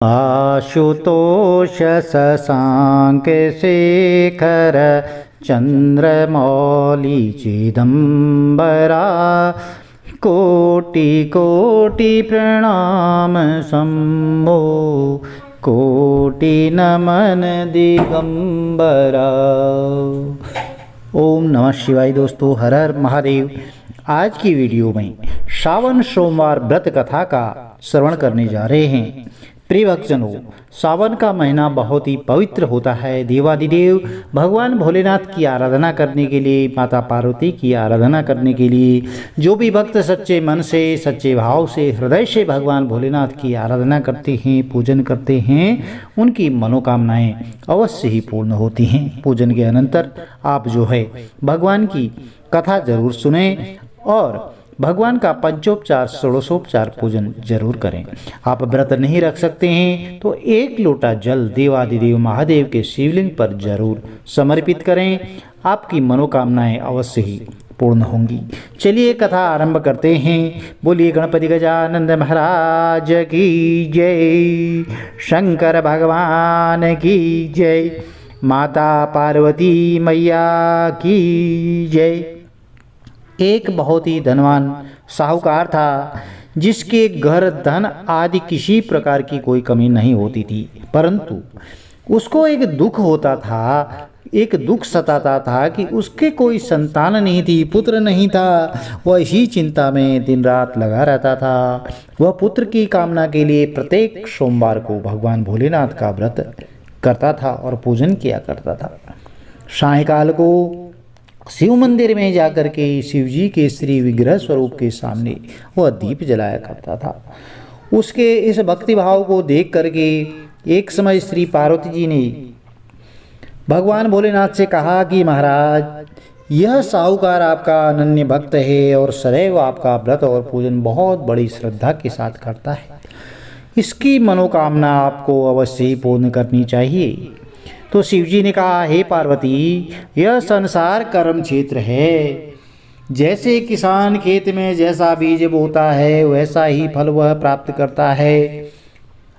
आशुतोष शशांक शेखर चंद्रमौली चिदंबरा कोटि कोटि प्रणाम शंभो कोटि नमन दिगंबरा। ओम नमः शिवाय। दोस्तों, हर हर महादेव। आज की वीडियो में श्रावण सोमवार व्रत कथा का श्रवण करने जा रहे हैं। प्रिय भक्तजनों, सावन का महीना बहुत ही पवित्र होता है। देवादिदेव भगवान भोलेनाथ की आराधना करने के लिए, माता पार्वती की आराधना करने के लिए जो भी भक्त सच्चे मन से, सच्चे भाव से, हृदय से भगवान भोलेनाथ की आराधना करते हैं, पूजन करते हैं, उनकी मनोकामनाएं अवश्य ही पूर्ण होती हैं। पूजन के अनंतर आप जो है भगवान की कथा जरूर सुने और भगवान का पंचोपचार षोडशोपचार पूजन जरूर करें। आप व्रत नहीं रख सकते हैं तो एक लोटा जल देवादिदेव महादेव के शिवलिंग पर जरूर समर्पित करें। आपकी मनोकामनाएं अवश्य ही पूर्ण होंगी। चलिए कथा आरंभ करते हैं। बोलिए गणपति गजानंद महाराज की जय, शंकर भगवान की जय, माता पार्वती मैया की जय। एक बहुत ही धनवान साहूकार था, जिसके घर धन आदि किसी प्रकार की कोई कमी नहीं होती थी, परंतु उसको एक दुख होता था, एक दुख सताता था कि उसके कोई संतान नहीं थी, पुत्र नहीं था। वह इसी चिंता में दिन रात लगा रहता था। वह पुत्र की कामना के लिए प्रत्येक सोमवार को भगवान भोलेनाथ का व्रत करता था और पूजन किया करता था। सायंकाल को शिव मंदिर में जाकर के शिव जी के श्री विग्रह स्वरूप के सामने वह दीप जलाया करता था। उसके इस भक्ति भाव को देख करके एक समय श्री पार्वती जी ने भगवान भोलेनाथ से कहा कि महाराज, यह साहूकार आपका अनन्य भक्त है और सदैव आपका व्रत और पूजन बहुत बड़ी श्रद्धा के साथ करता है। इसकी मनोकामना आपको अवश्य ही पूर्ण करनी चाहिए। तो शिवजी ने कहा, हे पार्वती, यह संसार कर्म क्षेत्र है। जैसे किसान खेत में जैसा बीज बोता है वैसा ही फल वह प्राप्त करता है।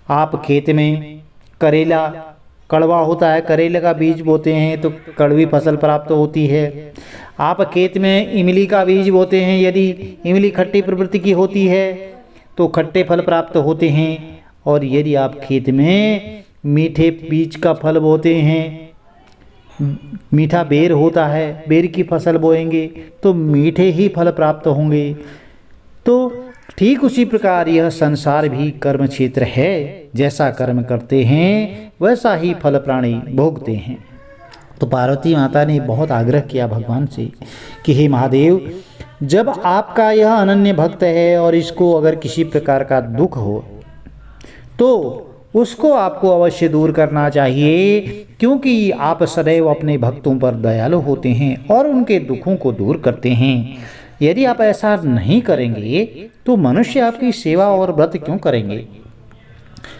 आप खेत में करेला कड़वा होता है, करेले का बीज बोते हैं तो कड़वी फसल प्राप्त होती है। आप खेत में इमली का बीज बोते हैं, यदि इमली खट्टी प्रवृत्ति की होती है तो खट्टे फल प्राप्त होते हैं। और यदि आप खेत में मीठे बीज का फल बोते हैं, मीठा बेर होता है, बेर की फसल बोएंगे तो मीठे ही फल प्राप्त होंगे। तो ठीक उसी प्रकार यह संसार भी कर्म क्षेत्र है। जैसा कर्म करते हैं वैसा ही फल प्राणी भोगते हैं। तो पार्वती माता ने बहुत आग्रह किया भगवान से कि हे महादेव, जब आपका यह अनन्य भक्त है और इसको अगर किसी प्रकार का दुख हो तो उसको आपको अवश्य दूर करना चाहिए, क्योंकि आप सदैव अपने भक्तों पर दयालु होते हैं और उनके दुखों को दूर करते हैं। यदि आप ऐसा नहीं करेंगे तो मनुष्य आपकी सेवा और व्रत क्यों करेंगे।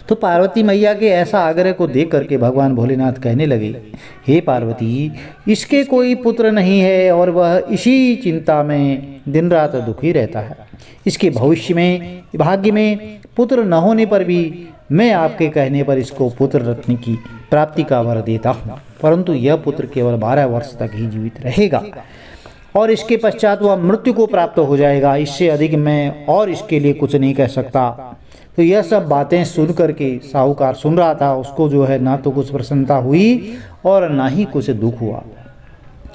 तो पार्वती मैया के ऐसा आग्रह को देख करके भगवान भोलेनाथ कहने लगे, हे पार्वती, इसके कोई पुत्र नहीं है और वह इसी चिंता में दिन रात दुखी रहता है। इसके भविष्य में, भाग्य में पुत्र न होने पर भी मैं आपके कहने पर इसको पुत्र रत्न की प्राप्ति का वर देता हूँ, परंतु यह पुत्र केवल 12 वर्ष तक ही जीवित रहेगा और इसके पश्चात वह मृत्यु को प्राप्त हो जाएगा। इससे अधिक मैं और इसके लिए कुछ नहीं कह सकता। तो यह सब बातें सुन करके साहूकार सुन रहा था। उसको जो है ना तो कुछ प्रसन्नता हुई और ना ही कुछ दुख हुआ।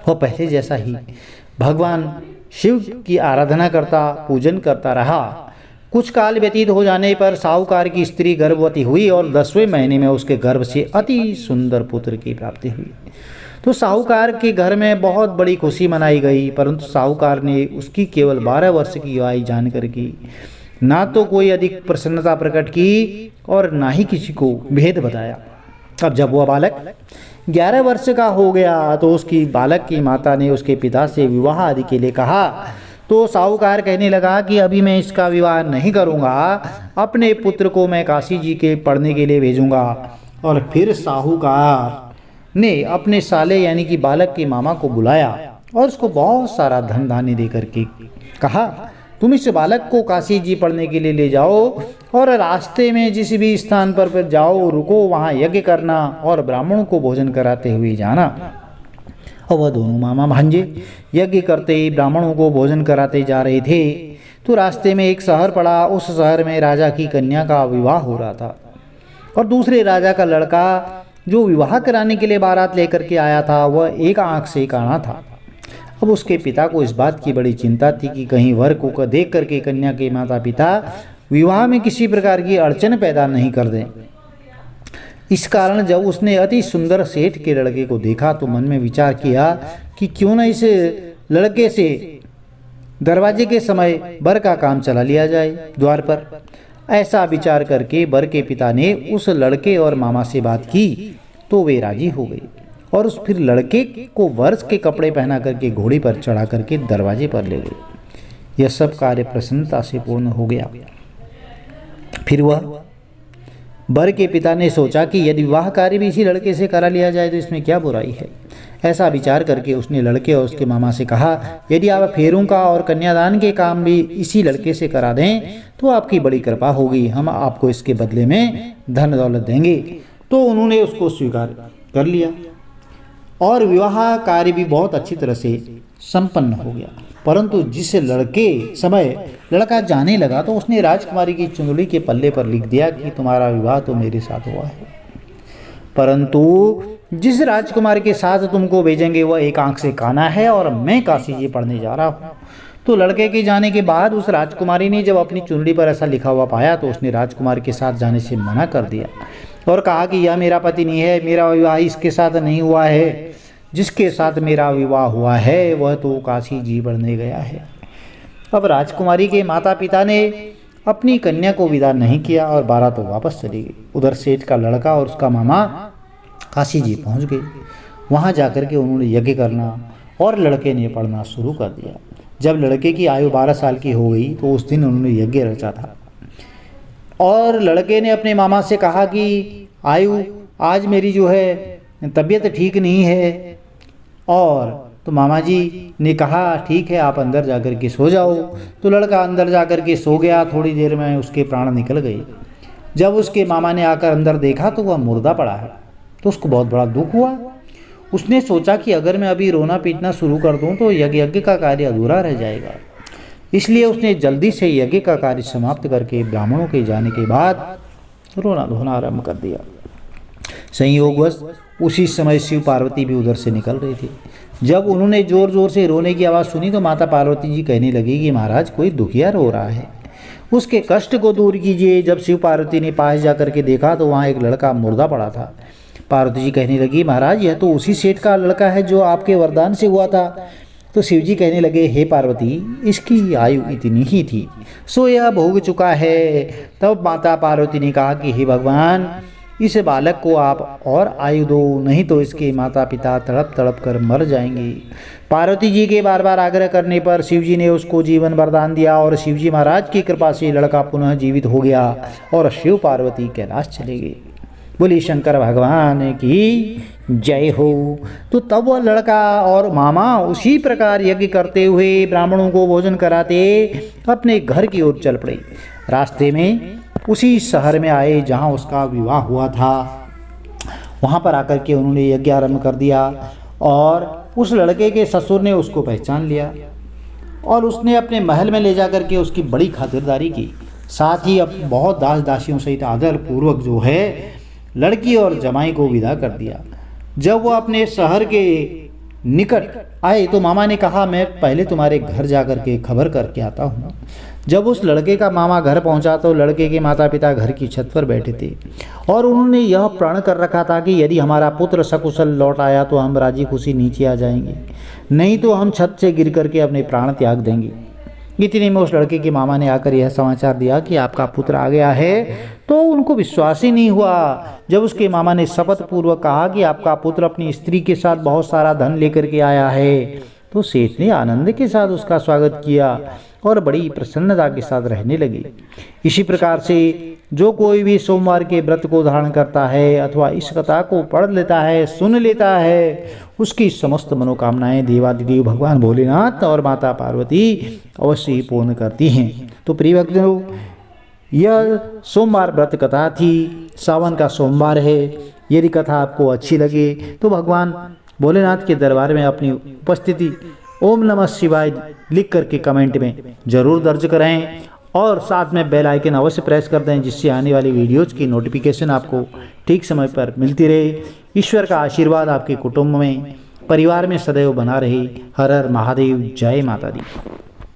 वह पहले जैसा ही भगवान शिव की आराधना करता, पूजन करता रहा। कुछ काल व्यतीत हो जाने पर साहूकार की स्त्री गर्भवती हुई और 10वें महीने में उसके गर्भ से अति सुंदर पुत्र की प्राप्ति हुई। तो साहूकार के घर में बहुत बड़ी खुशी मनाई गई, परंतु साहूकार ने उसकी केवल 12 वर्ष की आयु जान करके ना तो कोई अधिक प्रसन्नता प्रकट की और ना ही किसी को भेद बताया। अब जब वह बालक 11 वर्ष का हो गया तो उसकी बालक की माता ने उसके पिता से विवाह आदि के लिए कहा। तो साहूकार कहने लगा कि अभी मैं इसका विवाह नहीं करूंगा, अपने पुत्र को मैं काशी जी के पढ़ने के लिए भेजूंगा। और फिर साहूकार ने अपने साले यानी कि बालक के मामा को बुलाया और उसको बहुत सारा धन धान्य दे करके कहा, तुम इस बालक को काशी जी पढ़ने के लिए ले जाओ और रास्ते में जिस भी स्थान पर जाओ रुको, वहाँ यज्ञ करना और ब्राह्मणों को भोजन कराते हुए जाना। और वह दोनों मामा भांजे यज्ञ करते ब्राह्मणों को भोजन कराते जा रहे थे तो रास्ते में एक शहर पड़ा। उस शहर में राजा की कन्या का विवाह हो रहा था और दूसरे राजा का लड़का जो विवाह कराने के लिए बारात लेकर के आया था वह एक आंख से काना था। अब उसके पिता को इस बात की बड़ी चिंता थी कि कहीं वर को देख करके कन्या के माता पिता विवाह में किसी प्रकार की अड़चन पैदा नहीं कर दें। इस कारण जब उसने अति सुंदर सेठ के लड़के को देखा तो मन में विचार किया कि क्यों न इस लड़के से दरवाजे के समय वर का काम चला लिया जाए द्वार पर। ऐसा विचार करके वर के पिता ने उस लड़के और मामा से बात की तो वे राजी हो गए और उस फिर लड़के को वर्ष के कपड़े पहना करके घोड़ी पर चढ़ा करके दरवाजे पर ले गए। यह सब कार्य प्रसन्नता से पूर्ण हो गया। फिर वह वर के पिता ने सोचा कि यदि विवाह कार्य भी इसी लड़के से करा लिया जाए तो इसमें क्या बुराई है। ऐसा विचार करके उसने लड़के और उसके मामा से कहा, यदि आप फेरों का और कन्यादान के काम भी इसी लड़के से करा दें तो आपकी बड़ी कृपा होगी, हम आपको इसके बदले में धन दौलत देंगे। तो उन्होंने उसको स्वीकार कर लिया और विवाह कार्य भी बहुत अच्छी तरह से संपन्न हो गया। परंतु जिस लड़का जाने लगा तो उसने राजकुमारी की चुंदड़ी के पल्ले पर लिख दिया कि तुम्हारा विवाह तो मेरे साथ हुआ है, परंतु जिस राजकुमार के साथ तुमको भेजेंगे वह एक आंख से काना है और मैं काशी जी पढ़ने जा रहा हूँ। तो लड़के के जाने के बाद उस राजकुमारी ने जब अपनी चुंदड़ी पर ऐसा लिखा हुआ पाया तो उसने राजकुमार के साथ जाने से मना कर दिया और कहा कि यह मेरा पति नहीं है, मेरा विवाह इसके साथ नहीं हुआ है, जिसके साथ मेरा विवाह हुआ है वह तो काशी जी पढ़ने गया है। अब राजकुमारी के माता पिता ने अपनी कन्या को विदा नहीं किया और बारात तो वापस चली गई। उधर सेठ का लड़का और उसका मामा काशी जी पहुंच गए। वहां जाकर के उन्होंने यज्ञ करना और लड़के ने पढ़ना शुरू कर दिया। जब लड़के की आयु 12 साल की हो गई तो उस दिन उन्होंने यज्ञ रचा था और लड़के ने अपने मामा से कहा कि आयु आज मेरी जो है तबीयत ठीक नहीं है। और तो मामा जी ने कहा ठीक है आप अंदर जाकर के सो जाओ। तो लड़का अंदर जाकर के सो गया। थोड़ी देर में उसके प्राण निकल गए। जब उसके मामा ने आकर अंदर देखा तो वह मुर्दा पड़ा है तो उसको बहुत बड़ा दुख हुआ। उसने सोचा कि अगर मैं अभी रोना पीटना शुरू कर दूं तो यज्ञ का कार्य अधूरा रह जाएगा। इसलिए उसने जल्दी से यज्ञ का कार्य समाप्त करके ब्राह्मणों के जाने के बाद रोना धोना आरंभ कर दिया। संयोगवश उसी समय शिव पार्वती भी उधर से निकल रही थी। जब उन्होंने जोर जोर से रोने की आवाज़ सुनी तो माता पार्वती जी कहने लगी कि महाराज कोई दुखिया रो रहा है, उसके कष्ट को दूर कीजिए। जब शिव पार्वती ने पास जाकर के देखा तो वहाँ एक लड़का मुर्दा पड़ा था। पार्वती जी कहने लगी महाराज यह तो उसी सेठ का लड़का है जो आपके वरदान से हुआ था। तो शिव जी कहने लगे हे पार्वती इसकी आयु इतनी ही थी सो यह भोग चुका है। तब माता पार्वती ने कहा कि हे भगवान इस बालक को आप और आयु दो, नहीं तो इसके माता पिता तड़प तड़प कर मर जाएंगे। पार्वती जी के बार बार आग्रह करने पर शिव जी ने उसको जीवन वरदान दिया और शिव जी महाराज की कृपा से लड़का पुनः जीवित हो गया और शिव पार्वती कैलाश चले गए। बोली शंकर भगवान की जय हो। तो तब वह लड़का और मामा उसी प्रकार यज्ञ करते हुए ब्राह्मणों को भोजन कराते अपने घर की ओर चल पड़े। रास्ते में उसी शहर में आए जहां उसका विवाह हुआ था। वहां पर आकर के उन्होंने यज्ञ आरंभ कर दिया और उस लड़के के ससुर ने उसको पहचान लिया और उसने अपने महल में ले जाकर के उसकी बड़ी खातिरदारी की। साथ ही अब बहुत दास दासियों सहित आदर पूर्वक जो है लड़की और जमाई को विदा कर दिया। जब वो अपने शहर के निकट आए तो मामा ने कहा मैं पहले तुम्हारे घर जाकर के खबर करके आता हूँ। जब उस लड़के का मामा घर पहुंचा तो लड़के के माता पिता घर की छत पर बैठे थे और उन्होंने यह प्रण कर रखा था कि यदि हमारा पुत्र सकुशल लौट आया तो हम राजी खुशी नीचे आ जाएंगे, नहीं तो हम छत से गिर करके अपने प्राण त्याग देंगे। इतने में उस लड़के के मामा ने आकर यह समाचार दिया कि आपका पुत्र आ गया है। तो उनको विश्वास ही नहीं हुआ। जब उसके मामा ने शपथ पूर्वक कहा कि आपका पुत्र अपनी स्त्री के साथ बहुत सारा धन लेकर के आया है तो सेठ ने आनंद के साथ उसका स्वागत किया और बड़ी प्रसन्नता के साथ रहने लगे। इसी प्रकार से जो कोई भी सोमवार के व्रत को धारण करता है अथवा इस कथा को पढ़ लेता है, सुन लेता है, उसकी समस्त मनोकामनाएं देवादिदेव भगवान भोलेनाथ और माता पार्वती अवश्य ही पूर्ण करती हैं। तो प्रिय भक्तों, यह सोमवार व्रत कथा थी। सावन का सोमवार है। यदि कथा आपको अच्छी लगे तो भगवान भोलेनाथ के दरबार में अपनी उपस्थिति ओम नमः शिवाय लिख करके कमेंट में जरूर दर्ज कराएं और साथ में बेल आइकन अवश्य प्रेस कर दें, जिससे आने वाली वीडियोज की नोटिफिकेशन आपको ठीक समय पर मिलती रहे। ईश्वर का आशीर्वाद आपके कुटुंब में, परिवार में सदैव बना रहे। हर हर महादेव, जय माता दी।